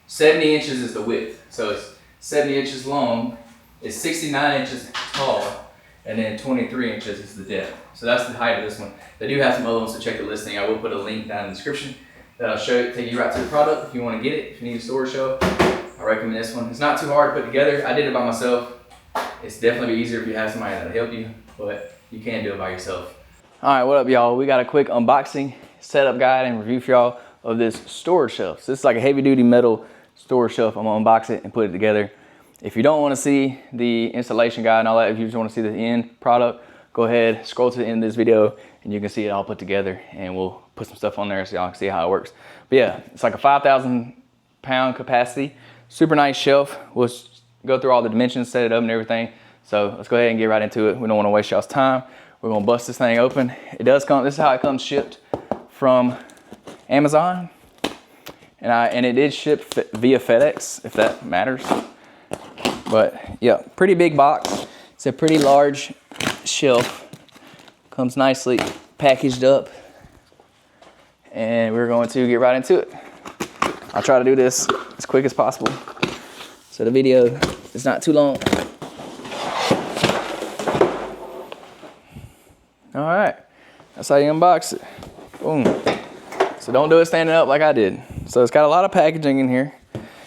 70 inches is the width. So it's 70 inches long, it's 69 inches tall, and then 23 inches is the depth. So that's the height of this one. They do have some other ones, to check the listing. I will put a link down in the description that'll take you right to the product if you want to get it. If you need a storage shelf, I recommend this one. It's not too hard to put together. I did it by myself. It's definitely easier if you have somebody that'll help you, but you can do it by yourself. All right, what up, y'all? We got a quick unboxing, setup guide, and review for y'all of this storage shelf. So this is like a heavy duty metal storage shelf. I'm gonna unbox it and put it together. If you don't want to see the installation guide and all that, if you just want to see the end product, go ahead, scroll to the end of this video and you can see it all put together, and we'll put some stuff on there so y'all can see how it works. But yeah, it's like a 5,000 pound capacity, super nice shelf. We'll go through all the dimensions, set it up and everything. So let's go ahead and get right into it. We don't want to waste y'all's time. We're gonna bust this thing open. It does come, this is how it comes shipped from Amazon. And it did ship via FedEx, if that matters. But yeah, pretty big box. It's a pretty large shelf. Comes nicely packaged up. And we're going to get right into it. I'll try to do this as quick as possible so the video is not too long. All right, that's how you unbox it. Boom. So don't do it standing up like I did. So it's got a lot of packaging in here.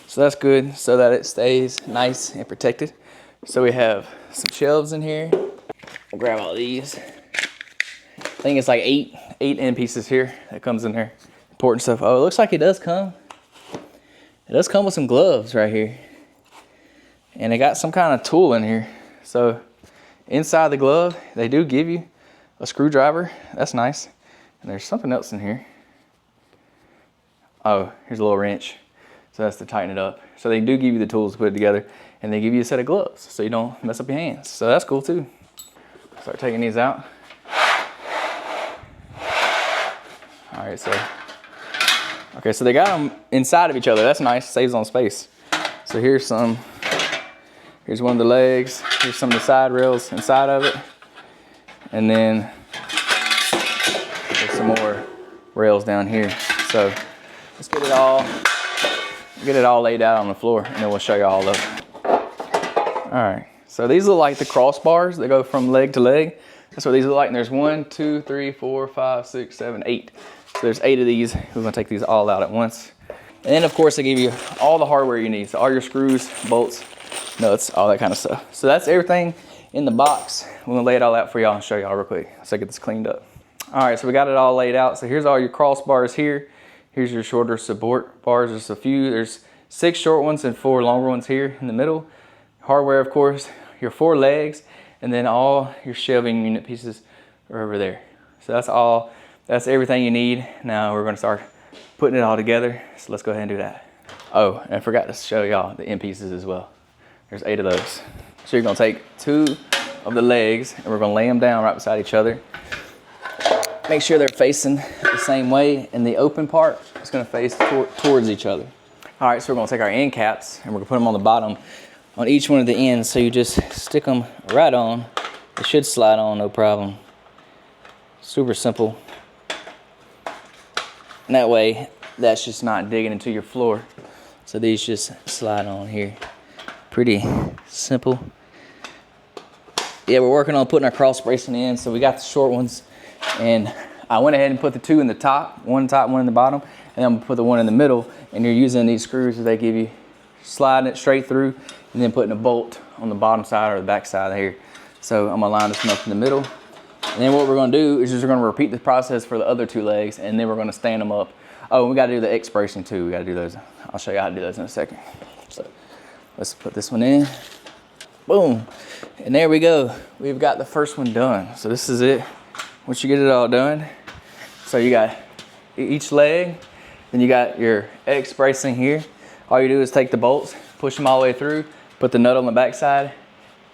So that's good, so that it stays nice and protected. So we have some shelves in here. I'll grab all these. I think it's like eight end pieces here that comes in there. Important stuff. Oh, it looks like it does come. It does come with some gloves right here. And they got some kind of tool in here. So inside the glove, they do give you a screwdriver. That's nice. And there's something else in here. Oh, here's a little wrench. So that's to tighten it up. So they do give you the tools to put it together, and they give you a set of gloves so you don't mess up your hands. So that's cool too. Start taking these out. All right, so they got them inside of each other. That's nice, saves on space. So here's one of the legs. Here's some of the side rails inside of it. And then there's some more rails down here. So let's get it all laid out on the floor, and then we'll show you all of it. All right, so these look like the crossbars that go from leg to leg. That's what these look like. And there's 1, 2, 3, 4, 5, 6, 7, 8. So there's 8 of these. We're gonna take these all out at once. And then of course they give you all the hardware you need. So all your screws, bolts, nuts, all that kind of stuff. So that's everything in the box. We're gonna lay it all out for y'all and show y'all real quick. So I get this cleaned up. All right, so we got it all laid out. So here's all your crossbars here. Here's your shorter support bars. There's a few. There's 6 short ones and 4 longer ones here in the middle. Hardware, of course, your 4 legs, and then all your shelving unit pieces are over there. So that's all. That's everything you need. Now we're going to start putting it all together. So let's go ahead and do that. Oh, and I forgot to show y'all the end pieces as well. There's 8 of those. So you're going to take 2 of the legs, and we're going to lay them down right beside each other. Make sure they're facing the same way, and the open part is going to face towards each other. All right, so we're going to take our end caps and we're going to put them on the bottom on each one of the ends. So you just stick them right on. It should slide on, no problem. Super simple. And that way, that's just not digging into your floor. So these just slide on here. Pretty simple. Yeah, we're working on putting our cross bracing in. So we got the short ones. And I went ahead and put the 2 in the top, one in the bottom, and then I'm gonna put the 1 in the middle. And you're using these screws that they give you, sliding it straight through, and then putting a bolt on the bottom side or the back side here. So I'm gonna line this one up in the middle. And then what we're gonna do is just we're gonna repeat the process for the other 2 legs, and then we're gonna stand them up. Oh, and we gotta do the X bracing too. We gotta do those. I'll show you how to do those in a second. So let's put this one in. Boom. And there we go. We've got the first one done. So this is it. Once you get it all done, so you got each leg, then you got your X bracing here. All you do is take the bolts, push them all the way through, put the nut on the back side,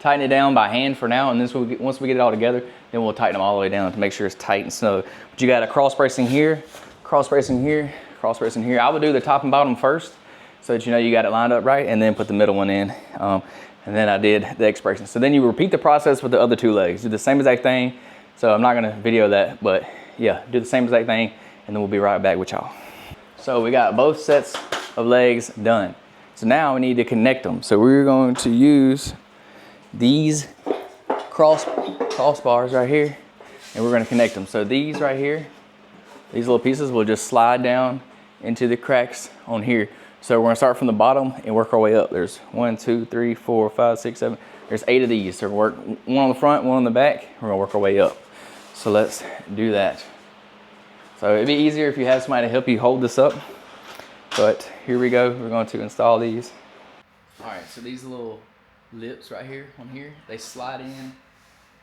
tighten it down by hand for now, and then once we get it all together, then we'll tighten them all the way down to make sure it's tight and snug. But you got a cross bracing here, cross bracing here, cross bracing here. I would do the top and bottom first, so that you know you got it lined up right, and then put the middle one in. And then I did the X bracing. So then you repeat the process with the other 2 legs. Do the same exact thing. So I'm not gonna video that, but yeah, do the same exact thing, and then we'll be right back with y'all. So we got both sets of legs done. So now we need to connect them. So we're going to use these crossbars right here, and we're going to connect them. So these right here, these little pieces will just slide down into the cracks on here. So we're gonna start from the bottom and work our way up. There's 1, 2, 3, 4, 5, 6, 7. There's 8 of these. So we'll work one on the front, one on the back. We're gonna work our way up. So let's do that. So it'd be easier if you have somebody to help you hold this up. But here we go. We're going to install these. All right, so these little lips right here on here, they slide in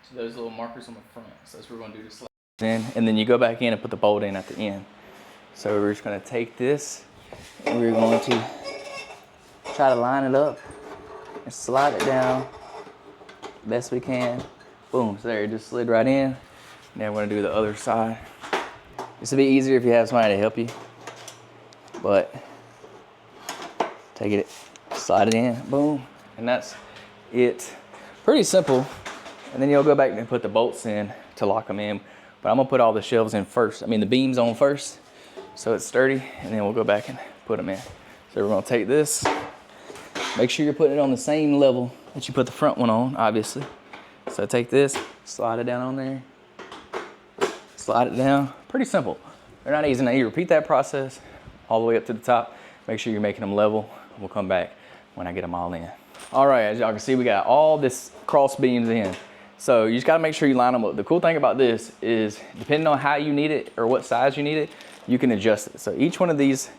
to those little markers on the front. So that's what we're gonna do to slide in, and then you go back in and put the bolt in at the end. So we're just gonna take this and we're going to try to line it up and slide it down best we can. Boom, so there, it just slid right in. Now we're gonna do the other side. This will be easier if you have somebody to help you, but take it, slide it in, boom, and that's it. Pretty simple. And then you'll go back and put the bolts in to lock them in. But I'm gonna put all the shelves in first. I mean the beams on first, so it's sturdy, and then we'll go back and put them in. So we're gonna take this, make sure you're putting it on the same level that you put the front one on, obviously. So take this, slide it down on there, slide it down. Pretty simple. They're not easy. Now you repeat that process all the way up to the top. Make sure you're making them level. We'll come back when I get them all in. All right, as y'all can see, we got all this cross beams in. So you just gotta make sure you line them up. The cool thing about this is depending on how you need it or what size you need it, you can adjust it. So each one of these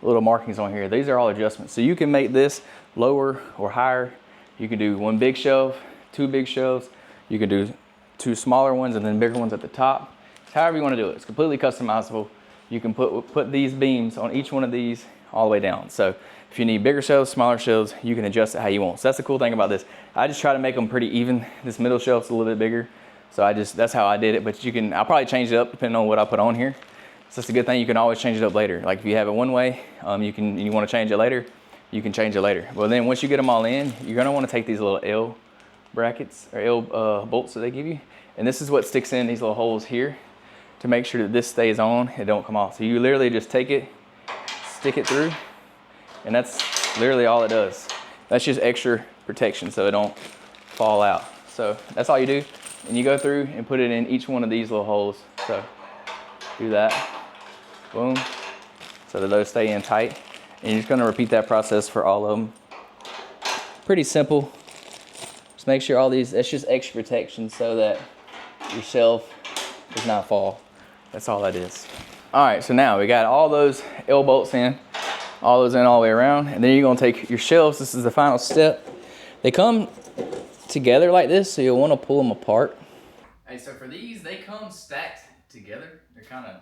little markings on here, these are all adjustments. So you can make this lower or higher. You can do 1 big shelf, 2 big shelves. You can do 2 smaller ones and then bigger ones at the top. It's however you wanna do it. It's completely customizable. You can put these beams on each one of these all the way down. So if you need bigger shelves, smaller shelves, you can adjust it how you want. So that's the cool thing about this. I just try to make them pretty even. This middle shelf's a little bit bigger. So that's how I did it. But I'll probably change it up depending on what I put on here. So that's a good thing. You can always change it up later. Like if you have it one way, you want to change it later, you can change it later. Well, then once you get them all in, you're gonna want to take these little L brackets or L bolts that they give you. And this is what sticks in these little holes here to make sure that this stays on, it don't come off. So you literally just take it, stick it through, and that's literally all it does. That's just extra protection so it don't fall out. So that's all you do. And you go through and put it in each one of these little holes. So do that, boom, so that those stay in tight. And you're just gonna repeat that process for all of them. Pretty simple. Just make sure all these, that's just extra protection so that your shelf does not fall. That's all that is. All right, so now we got all those L bolts in, all those in all the way around, and then you're gonna take your shelves. This is the final step. They come together like this, so you'll wanna pull them apart. Hey, so for these, they come stacked together. They're kind of,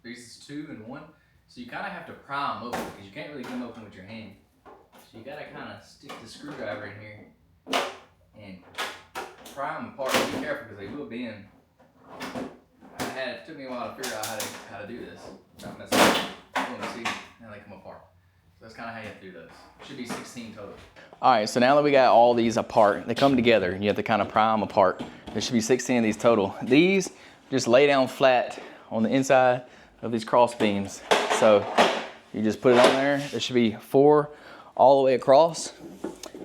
these is 2 and 1. So you kind of have to pry them open because you can't really get them open with your hand. So you gotta kind of stick the screwdriver in here and pry them apart. Be careful because they will bend. It took me a while to figure out how to do this. Not messing up. See, now they come apart. So that's kind of how you have to do those. Should be 16 total. All right, so now that we got all these apart, they come together and you have to kind of pry them apart. There should be 16 of these total. These just lay down flat on the inside of these cross beams. So you just put it on there. There should be 4 all the way across.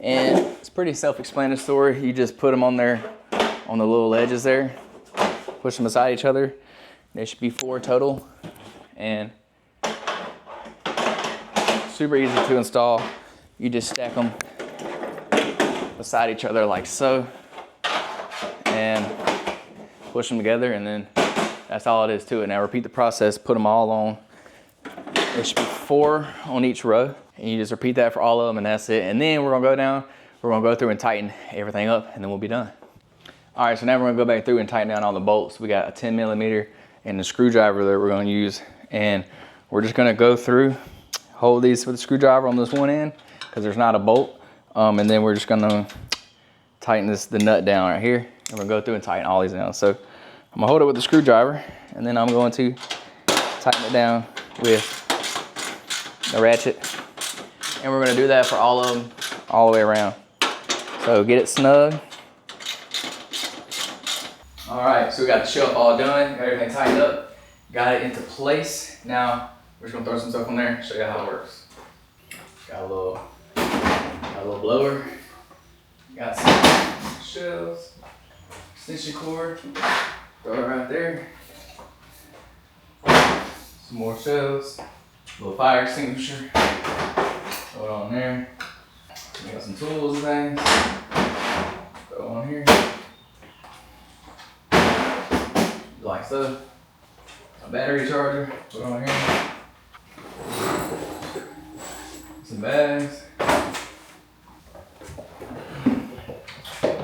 And it's pretty self-explanatory. You just put them on there on the little edges there. Push them beside each other. There should be 4 total. And super easy to install. You just stack them beside each other like so. And push them together, and then that's all it is to it. Now repeat the process, put them all on. There should be 4 on each row. And you just repeat that for all of them, and that's it. And then we're gonna go down, we're gonna go through and tighten everything up, and then we'll be done. All right, so now we're gonna go back through and tighten down all the bolts. We got a 10mm and the screwdriver that we're gonna use. And we're just gonna go through, hold these with the screwdriver on this one end, because there's not a bolt. And then we're just gonna tighten the nut down right here. And we're gonna go through and tighten all these down. So I'm gonna hold it with the screwdriver, and then I'm going to tighten it down with the ratchet. And we're gonna do that for all of them, all the way around. So get it snug. All right, so we got the shelf all done, got everything tightened up, got it into place. Now, we're just gonna throw some stuff on there, show you how it works. Got a little blower. Got some shelves, extension cord. Throw it right there. Some more shelves. Little fire extinguisher. Throw it on there. We got some tools and things. Throw it on here. Like so. A battery charger. Put it on here. Some bags.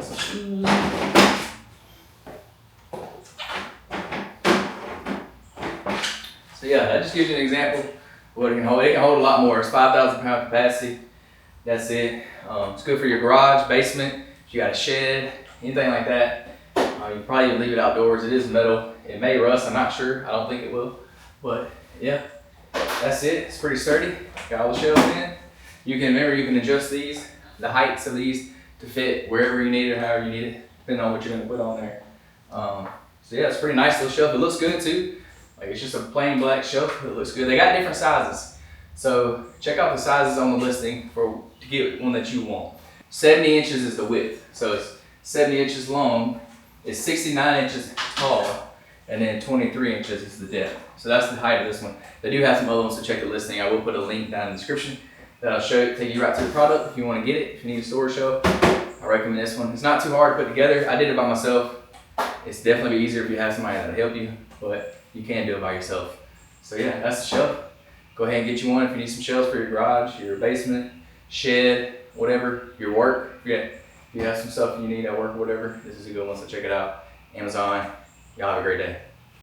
Some shoes. So yeah, that just gives you an example of what it can hold. It can hold a lot more. It's 5,000 pound capacity. That's it. It's good for your garage, basement, if you got a shed, anything like that. You probably would leave it outdoors. It is metal. It may rust, I'm not sure. I don't think it will. But yeah, that's it. It's pretty sturdy. Got all the shelves in. You can adjust these, the heights of these, to fit wherever you need it, however you need it, depending on what you're gonna put on there. So yeah, it's a pretty nice little shelf. It looks good too. Like it's just a plain black shelf. It looks good. They got different sizes. So check out the sizes on the listing to get one that you want. 70 inches is the width. So it's 70 inches long. It's 69 inches tall. And then 23 inches is the depth. So that's the height of this one. They do have some other ones, so check the listing. I will put a link down in the description that'll take you right to the product if you want to get it. If you need a storage shelf, I recommend this one. It's not too hard to put together. I did it by myself. It's definitely easier if you have somebody that'll help you, but you can do it by yourself. So yeah, that's the shelf. Go ahead and get you one if you need some shelves for your garage, your basement, shed, whatever, your work. If you have some stuff you need at work or whatever, this is a good one, so check it out. Amazon. Y'all have a great day.